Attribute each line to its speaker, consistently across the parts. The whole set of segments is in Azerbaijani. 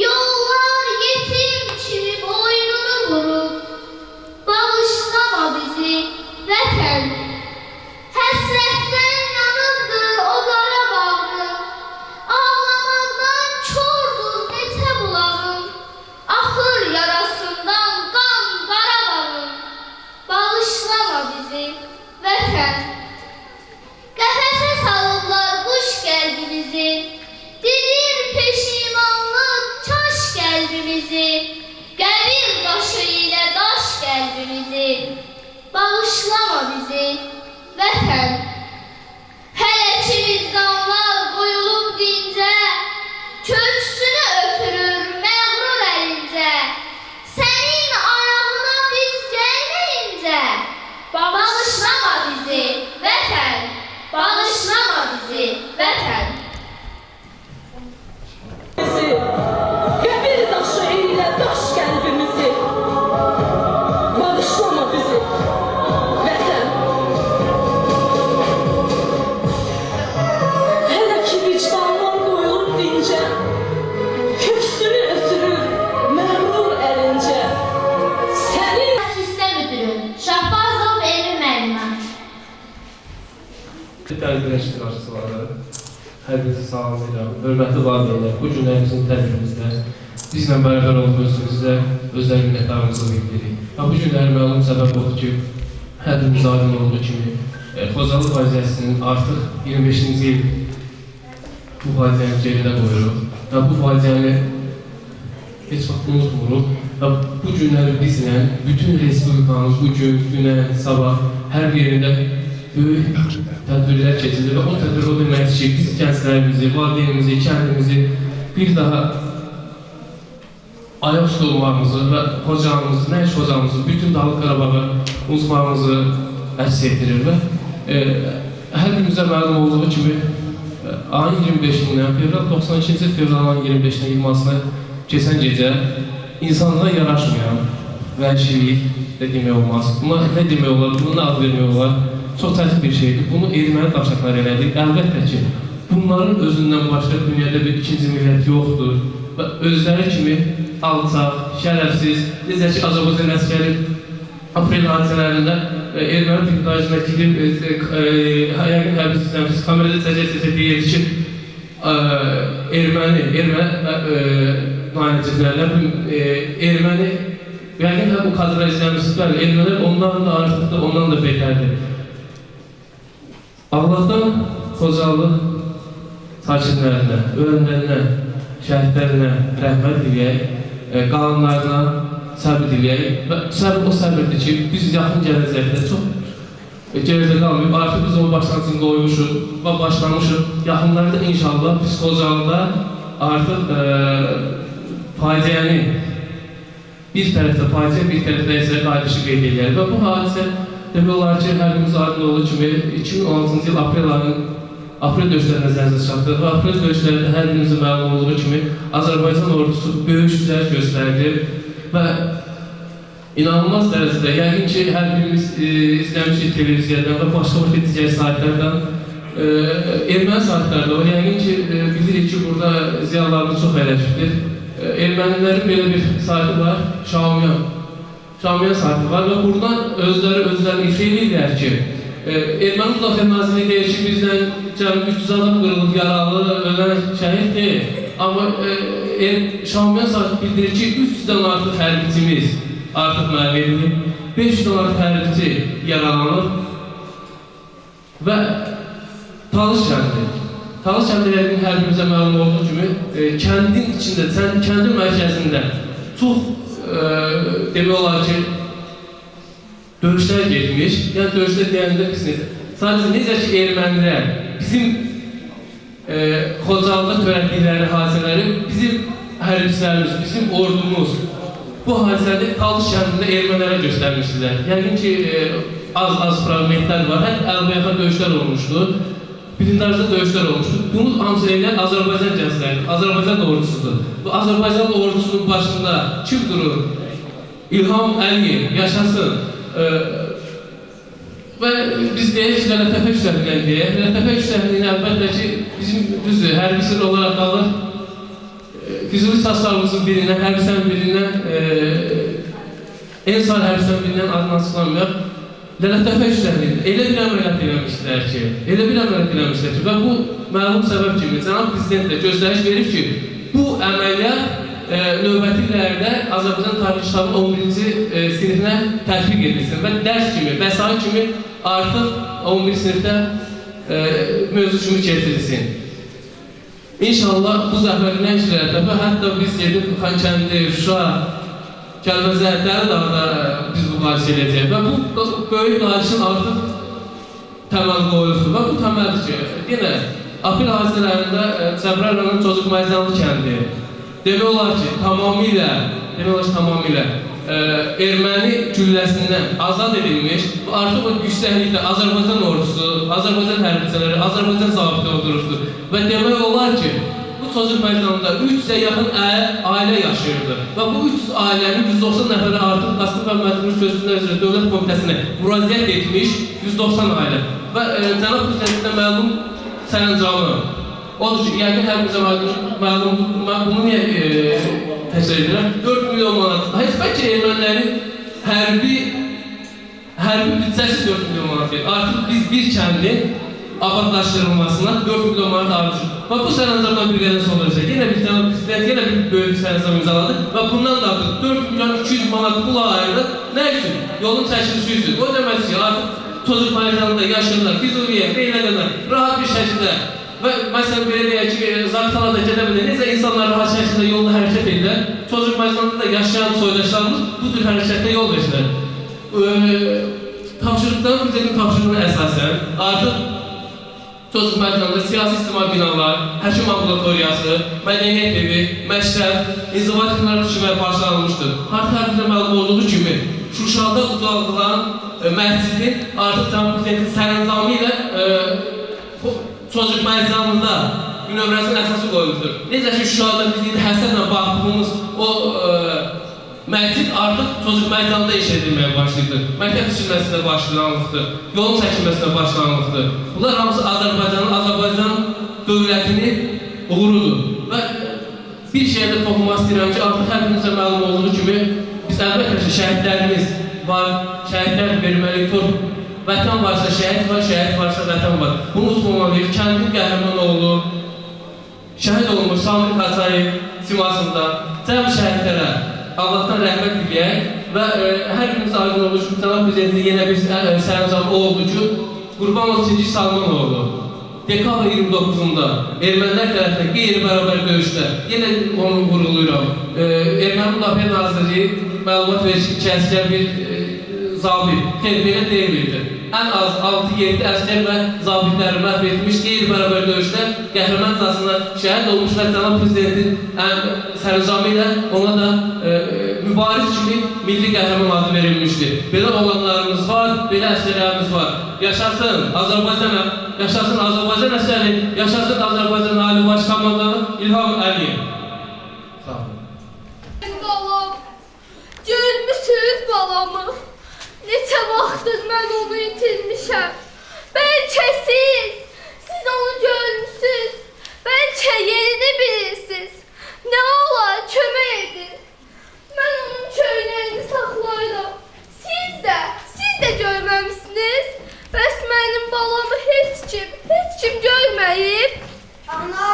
Speaker 1: Yollar yetim kimi boynunu vurup, bağışlama bizi vətən. Həsrətdən yanırdı o Qarabağım, ağlamaqdan çordur neçə bulağım. Axır yarasından qan Qarabağım, bağışlama bizi vətən. Qəfəsə salıblar quş qəlbimizi, didir peşimanlıq çaş qəlbimizi, qəbir daşı ilə daş qəlbimizi, bağışlama bizi vətən. Hələ ki vicdanlar qoyulub dincə, köksünü ötürür məğrur əlincə. Sənin ayağına biz gəlməyincə, bağışlama bizi vətən, bağışlama bizi vətən.
Speaker 2: Qəbir daşı ilə daş qəlbimizi, bağışlama bizi vətən. Hələ ki vicdanlar qoyulub dincə, köksünü ötürür məğrur əlincə. Sənin
Speaker 1: Sistem müdürü Şahbazov Elmi müəllimə.
Speaker 3: Dəyərli iştirakçıları, hər birinizi salamlayıram. Hörmətli valideynlər, bu günlərimizin tədbirimizdə bizlə bərabər olub özünüzə özəl minnətdarlığımızı bildiririk. Bu günlər məlum səbəb oldu ki, hər birimiz aydın olduğu kimi Xocalı faciəsinin artıq 25-ci il bu faciəni geridə qoyuruq və bu faciəni heç vaxt unutmuruq və bu günləri bizlə bütün Respublikanın bu gün, dünən, sabah hər yerində böyük tədbirlər keçilir və o tədbir o deməkdir ki, biz gənclərimizi, valideynimizi, kəndimizi bir daha ayaq üstə olmağımızı və Xocalımızı, nə iş Xocalımızı, bütün Dağlıq Qarabağı unutmağımızı əks etdirir və hər birimizə məlum olduğu kimi ayın 25-indən fevral 92-ci fevralın 25-nə yılmasına keçən gecə insanlığa yaraşmayan vəhşilik də demək olmaz. Buna nə demək olar, buna nə ad vermək olar? Çox çətin bir şeydir. Bunu erməni daşaqlar elədik. Əlbəttə ki, bunların özündən başqa dünyada bir ikinci millət yoxdur və özləri kimi alçaq, şərəfsiz, necə ki, Azərbaycan əskəri aprel hadisələrində erməni diktatizmə gidib, yəqin hərbi sistemsiz kamerada çəkə-çəkə deyirdi ki, erməni nüayəncələrlə, erməni, yəqin hə bu kadra izləmişsiniz, bəli, ermənilər ondan da artıqdır, ondan da betərdir. Allah'tan Xocalı sakinlərinə, ölənlərinə, şəhidlərinə rəhmət diləyək, qalanlarına səbir diləyək və o səbirdir ki, biz yaxın gələcəkdə çox geridə qalmayıb, artıq biz o başlanğıcını qoymuşuq və başlamışıq. Yaxınlarda inşallah biz Xocalıda artıq faciəni bir tərəfdə faciə, bir tərəfdə isə qayıdışı qeyd edək və bu hadisə demək olar ki, hər birimiz aydın olduğu kimi 2016-cı il aprel döyüşlərinə zəncə çatdı və aprel döyüşlərində hər birimizin məlum olduğu kimi Azərbaycan ordusu böyük güclər göstərdi və inanılmaz dərəcədə, yəqin ki, hər birimiz izləmişik televiziyadan və başqa digər saytlardan erməni saytlarda var. Yəqin ki, bilirik ki, burada ziyalarımız çox ələkdir. Ermənilərin belə bir saytı var, Şamiyan saytı var və buradan özləri ifşa edirlər ki, Erməni Müdafiə Nazirliyi deyir ki, bizdən 300 adam qırılıb, yaralı, ölən şəhid deyil. Amma Şamiyan saytı bildirir ki, 300-dən artıq hərbicimiz artıq məhv edilib, 500-dən artıq hərbici yaralanıb və Talış kəndi yəqin hər birimizə məlum olduğu kimi kəndin içində, kəndin mərkəzində çox demək olar ki, döyüşlər getmiş. Yəni döyüşlər deyəndə sadəcə necə ki, ermənilər bizim Xocalıda törətdikləri hadisələri bizim hərbçilərimiz, bizim ordumuz bu hadisədə Talış kəndində ermənilərə göstərmişdilər. Yəqin ki, az fragmentlər var. Hətta əlbəyaxa döyüşlər olmuşdu. Bilindajda döyüşlər olmuşdu. Bunu hamısı eləyən Azərbaycan gəncləridir, Azərbaycan ordusudur. Bu Azərbaycan ordusunun başında kim durur? İlham Əliyev, yaşasın. Və biz deyək ki, Lələtəpə yüksəkliyindən deyək. Lələtəpə yüksəkliyindən əlbəttə ki, bizim düzdür, hərbi sır olaraq qalır. Füzuli saçlarımızın birindən, hərbislərin birindən, Ensar hərbislərin birindən adını açıqlanmıyor. Lələtəfə işlərini elə bir əməliyyat eləmişdilər ki, və bu məlum səbəb kimi Cənab Prezident də göstəriş verir ki, bu əməliyyat növbəti illərdə Azərbaycan Tarix Kitabının 11-ci sinifinə tətbiq edilsin və dərs kimi, vəsait kimi artıq 11 sinifdə mövzu kimi keçirilsin. İnşallah bu zəfəri nə işlərdə və hətta biz gedib Xankəndi, Şuşa, Kəlbəzər, Dəridağda biz bu qadiş edəcəyik və bu böyük qadişin artıq təməl qoyulur və bu təməldir ki, yenə aprel hadisələrində Cəbrayıl rayonunun Cocuq Məcdanlı kəndi demək olar ki, tamamilə erməni gülləsindən azad edilmiş, artıq o yüksəklikdə Azərbaycan ordusu, Azərbaycan hərbçiləri, Azərbaycan zabiti otururdu və demək olar ki, bu Cocuq Məcdanında 300-ə yaxın ailə yaşayırdı və bu 300 ailənin 190 nəfəri artıq Qasım və Məcnun Sözündən üzrə Dövlət Komitəsinə müraciət etmiş 190 ailə və Cənab Prezidentdən məlum sərəncamı odur ki, yəqin hər bizə məlumdur, mən bunu niyə təsvir edirəm? 4 milyon manat, heç bəlkə ermənilərin hərbi büdcəsi 4 milyon manat verir. Artıq biz bir kəndin abadlaşdırılmasına 4 milyon manat almışıq. Və bu sərəncamdan bir qədər sonra isə yenə bir Cənab Prezident yenə bir böyük sərəncam imzaladı və bundan da artıq 4 milyon 200 manat pul ayırdı. Nə üçün? Yolun çəkilişi üçün. O demək ki, artıq Cocuq Məcdanında yaşayanlar, Füzuliyə, Beyləqəndə rahat bir şəkildə və məsələn belə deyək ki, Zaqatalarda gedə bilir, necə insanlar rahat şəkildə yolda hərəkət edirlər, Cocuq Məcdanında da yaşayan soydaşlarımız bu tür hərəkətdə yol verirlər. Tapşırıqdan Prezidentin tapşırığına əsasən artıq Cocuq Məcdanında siyasi ictimai binalar, həkim ambulatoriyası, mədəniyyət evi, məktəb, inzibat binləri tikilməyə başlanılmışdır. Artıq hər bizə məlum olduğu kimi Şuşada ucaldılan məscidin artıq Cənab Prezidentin sərəncamı ilə Cocuq Məcdanında bünövrəsinin əsası qoyulmuşdur. Necə ki, Şuşada biz indi həsədlə baxdığımız o məscid artıq Cocuq Məcdanında iş edilməyə başlayıbdır. Məktəb tikilməsinə başlanılıbdır, yolun çəkilməsinə başlanılıbdır. Bunlar hamısı Azərbaycan dövlətinin uğurudur. Və bir şeydə toxunmaq istəyirəm ki, artıq hər birinizə məlum olduğu kimi biz əlbəttə ki, şəhidlərimiz var, şəhidlər verməliyik. Vətən varsa şəhid var, şəhid varsa vətən var. Bunu unutmamalıyıq. Kəndin qəhrəmanoğlu, şəhid olmuş Samir Qaçayev simasında cəm şəhidlərə Allahdan rəhmət diləyək və hər birimiz aydın olur ki, Cənab Prezidentin yenə bir sərəncamı oldu ki, Qurbanov Çinci Salmanoğlu dekabr 29-unda ermənilər tərəfindən qeyri-bərabər döyüşdə yenə onu vuruluyuram. Erməni Müdafiə Nazirliyi məlumat verir ki, kəslər bir zabit, belə deyilmirdi. Ən az 6-7 əskər və zabitləri məhv etmiş, qeyri-bərabər döyüşdə qəhrəmancasına şəhid olmuş və Cənab Prezidentin sərəncamı ilə ona da mübariz kimi milli qəhrəman adı verilmişdir. Belə olanlarımız var, belə əsərlərimiz var. Yaşasın Azərbaycan əsəri, yaşasın Azərbaycan Ali Baş Komandanı İlham Əliyev. Sağ olun.
Speaker 1: Balam, görmüsünüz balamı? Neçə vaxtdır mən onu itirmişəm. Bəlkə siz onu görmüsünüz. Bəlkə yerini bilirsiniz. Nə olar, kömək edin. Mən onun köynəyini saxlayıram. Siz də görməmisiniz. Bəs mənim balamı heç kim görməyib. Ana.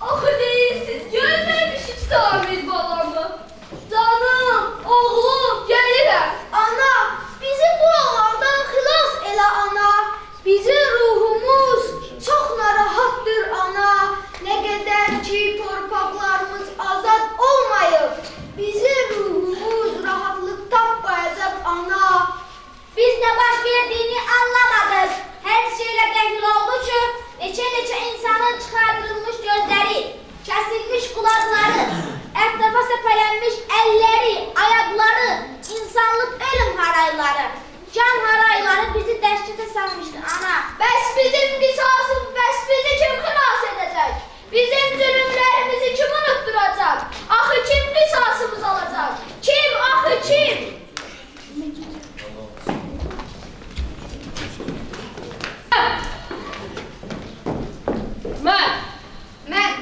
Speaker 1: Axı deyilsiz, görməmişik Samir balamı. Canım, oğlum, gəlirəm. Ana, bizi buralardan xilas elə ana. Bizim ruhumuz çox narahatdır ana. Nə qədər ki torpaqlarımız azad olmayıb, bizim ruhumuz rahatlıq tapmayacaq ana. Biz nə baş verdiyini anlamadıq. Hər şeylə qəfil oldu ki, neçə insanın çıxardılmış gözləri, kəsilmiş qulaqları, ətrafa səpələnmiş əlləri, ayaqları, insanlıq ölüm harayları, can harayları bizi dəhşətə salmışdı ana. Bəs bizim qisasımız, bəs bizi kim xilas edəcək? Bizim zülümlərimizi kim unutturacaq? Axı kim qisasımız alacaq? Kim, axı kim? Mən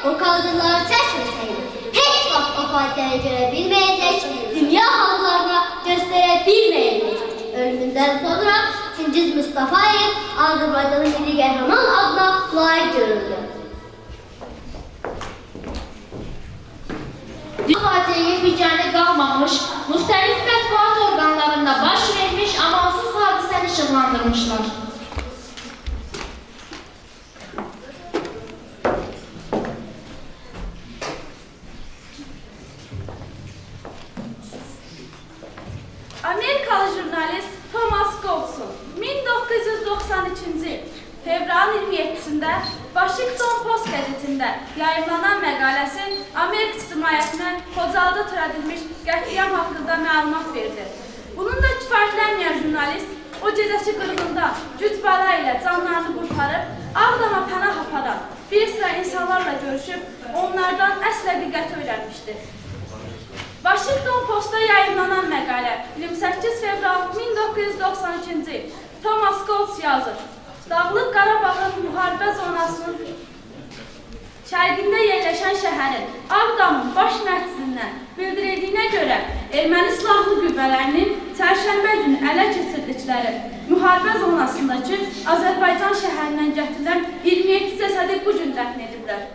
Speaker 1: o kaldırıları çəkməsəydi, heç vaxt o faciəni görə bilməyəcək, dünya xalqlarına göstərə bilməyəcək. Ölümündən sonra Çingiz Mustafayev Azərbaycanın milli qəhrəman adına layiq görüldü.
Speaker 4: Faciəyə biganə qalmamış, müxtəlif mətbuat orqanlarında baş vermiş amansız hadisəni işıqlandırmışlar.
Speaker 5: Amerikalı jurnalist Thomas Goldson 1992-ci il fevralın 27-sində Washington Post qəzetində yayımlanan məqaləsi Amerika ictimaiyyətinə Xocalıda törədilmiş qətliam haqqında məlumat verdi. Bununla kifayətlənməyən jurnalist o gecəki qırğında güc bəla ilə canlarını qurtarıb Ağdama pənah aparan bir sıra insanlarla görüşüb onlardan əsl həqiqəti öyrənmişdi. Washington Postda yayımlanan məqalə 28 fevral 1992-ci il Thomas Golds yazır. Dağlıq Qarabağın müharibə zonasının şərqində yerləşən şəhərin Ağdamın baş məhcisindən bildirildiyinə görə erməni silahlı qüvvələrinin çərşənbə günü ələ keçirdikləri müharibə zonasındakı Azərbaycan şəhərindən gətirilən 27 cəsədi bu gün dəfn ediblər.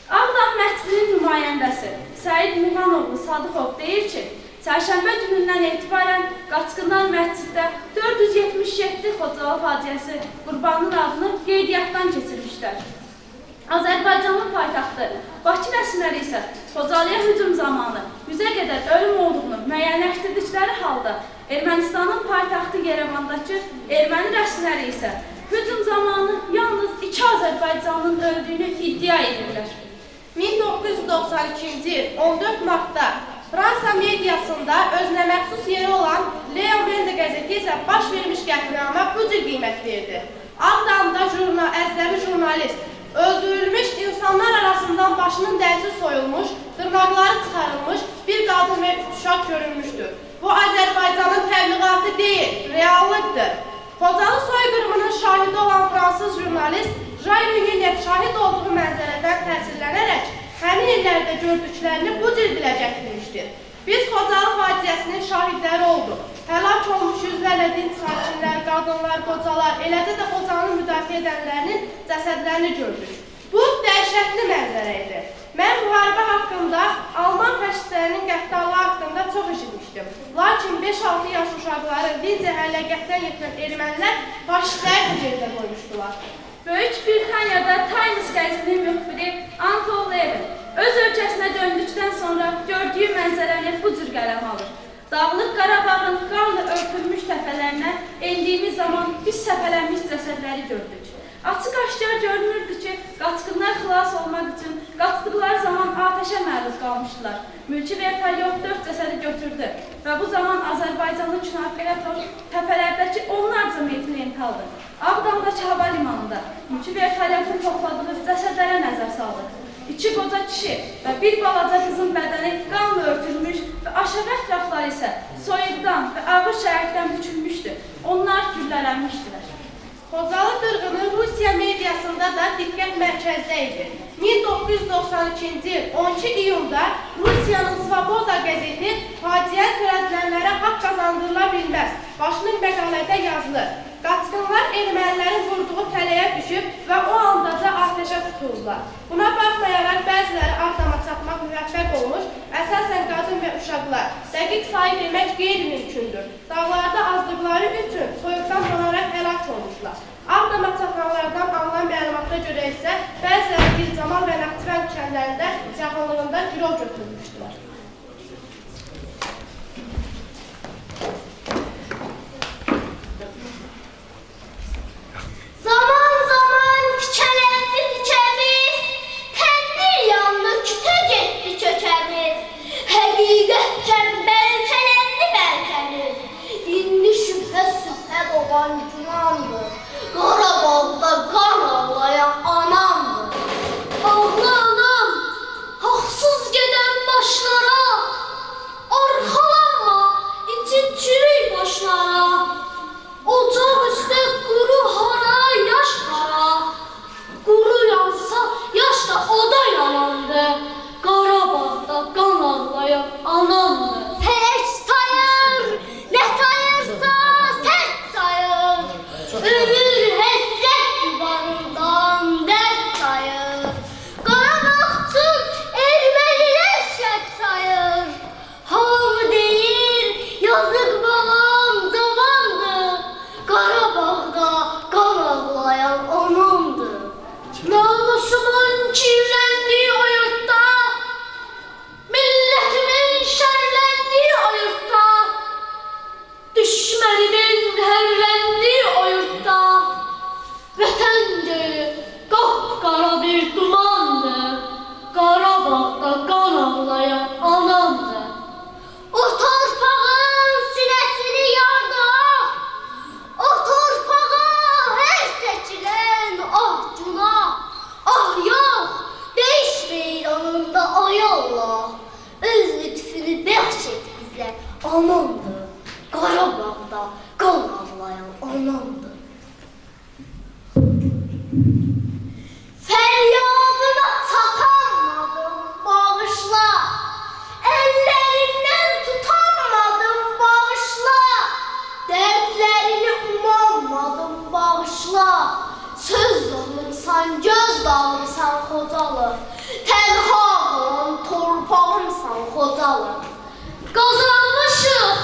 Speaker 5: Ağdam məhcisinin nümayəndəsi Səid Muğanoğlu Sadıqov deyir ki, çərşənbə günündən etibarən qaçqınlar məhcisdə 477 Xocalı faciəsi qurbanın adını qeydiyyatdan keçirmişlər. Azərbaycanın paytaxtı Bakı rəsmiləri isə Xocalıya hücum zamanı 100-ə qədər ölüm olduğunu müəyyənləşdirdikləri halda Ermənistanın paytaxtı Yerevandakı erməni rəsmiləri isə hücum zamanı yalnız 2 Azərbaycanlının öldüyünü iddia edirlər.
Speaker 6: 1992-ci il 14 martda Fransa mediasında özünə məxsus yeri olan Le Monde qəzeti isə baş vermiş qətliama bu cür qiymət verdi. Ağdamda əzəvi jurnalist öldürülmüş insanlar arasından başının dərisi soyulmuş, dırnaqları çıxarılmış bir qadın və uşaq görülmüşdür. Bu Azərbaycanın təbliğatı deyil, reallıqdır. Xocalı soyqırımının şahidi olan fransız jurnalist Jacques Villeneuve şahid olduğu mənzərədən təsirlənərək həmin illərdə gördüklərini bu cür dilə gətirmişdir. Biz Xocalı faciəsinin şahidləri olduq. Həlak olmuş yüzlərlə dinc sakinlər, qadınlar, qocalar, eləcə də Xocalını müdafiə edənlərinin cəsədlərini gördük. Bu dəhşətli mənzərə idi. Mən müharibə haqqında, Alman faşistlərinin qəddarlığı haqqında çox eşitmişdim. Lakin 5-6 yaş uşaqları dinc əhəlləqətdən yetirən ermənilər faşistləri bir yerdə qoymuşdular.
Speaker 5: Böyük Britaniyada Times qəzetinin müxbiri Anton Levin öz ölkəsinə döndükdən sonra gördüyü mənzərəni bu cür qələm alır. Dağlıq Qarabağın qarla örtülmüş təpələrinə endiyimiz zaman biz səpələnmiş cəsədləri gördük. Açıq-aşkar görünürdü ki, qaçqınlar xilas olmaq üçün qaçdıqları zaman atəşə məruz qalmışdılar. Mülki vertolyot 4 cəsədi götürdü və bu zaman Azərbaycanlı kinooperator təpələrdəki onlarca metr entaldı. Ağdamdakı hava limanında mülki vertolyotun topladığı cəsədlərə nəzər saldıq. 2 qoca kişi və bir balaca qızın bədəni qanla örtülmüş və aşağı ətrafları isə soyuqdan və ağır şəhərdən bükülmüşdü. Onlar güllələnmişdilər.
Speaker 6: Xocalı qırğını Rusiya mediasında da diqqət mərkəzdə idi. 1992-ci il 12 iyulda Rusiyanın Svoboda qəzeti faciə törədilənlərə haqq qazandırıla bilməz başlıq məqalədə yazılır. Qaçqınlar ermənilərin vurduğu tələyə düşüb və o andaca atəşə tutuldular. Buna baxmayaraq bəziləri Ağdama çatmaq müvəffəq olmuş, əsasən qadın və uşaqlar. Dəqiq sayı demək qeyri-mümkündür. Dağlarda azdıqları üçün soyuqdan donaraq həlak olmuşlar. Ağdama çatanlardan alınan məlumata görə isə bəziləri Gülcamal və Naxçıvan kəndlərində yaxınlığında girov götürülmüşdülər.
Speaker 1: Zaman zaman tikələndi tikəmiz, təndir yandı kütə getdi kökəmiz. Həqiqətcən bəlkələndi bəlkəmiz, indi şübhə sübhə doğan günandır. Qarabağda qan ağlayan anamdır. Ağlı anam, haqsız gedən başlara
Speaker 4: anamdır.
Speaker 1: Felek sayır, ne sayırsa sert sayır. Ömür hasret yuvarından dert sayır. Qarabağçın ermənilər şərt sayır. Hamı deyir, yazık balam cavandır. Qarabağda qan ağlayan anamdır.
Speaker 4: Namusumun kirlendiği o yurtta, milletimin şerlendiği o yurtta, düşmenimin herlendiği o yurtta, vətən göğü qapqara bir dumandır, Qarabağda qan ağlayan anamdır.
Speaker 1: O torpağın sinəsini yardı. O torpağa her seçilen ah cuna. Ah yok, değiş meydanında ay Allah. Öz lütfünü bəxş et bizə anamdır. Qarabağda qan ağlayan anamdır. Feryadına çatamadım, bağışla. Ellerinden tutanmadım, bağışla. Dertlerini umanmadım, bağışla. Söz dağımsan, göz dağımsan Xocalı. Tenha qalan torpağımsan Xocalı.
Speaker 4: Qazanmışıq,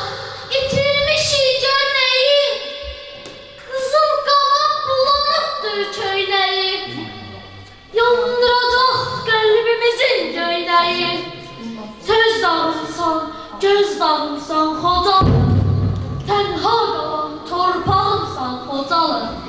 Speaker 4: itirmişik görneyi, qızıl qana bulanıqdır köynəyi, yandıracaq qəlbimizin göynəyi. Söz dağımsan, göz dağımsan Xocalı, tənha qalan torpağımsan Xocalı.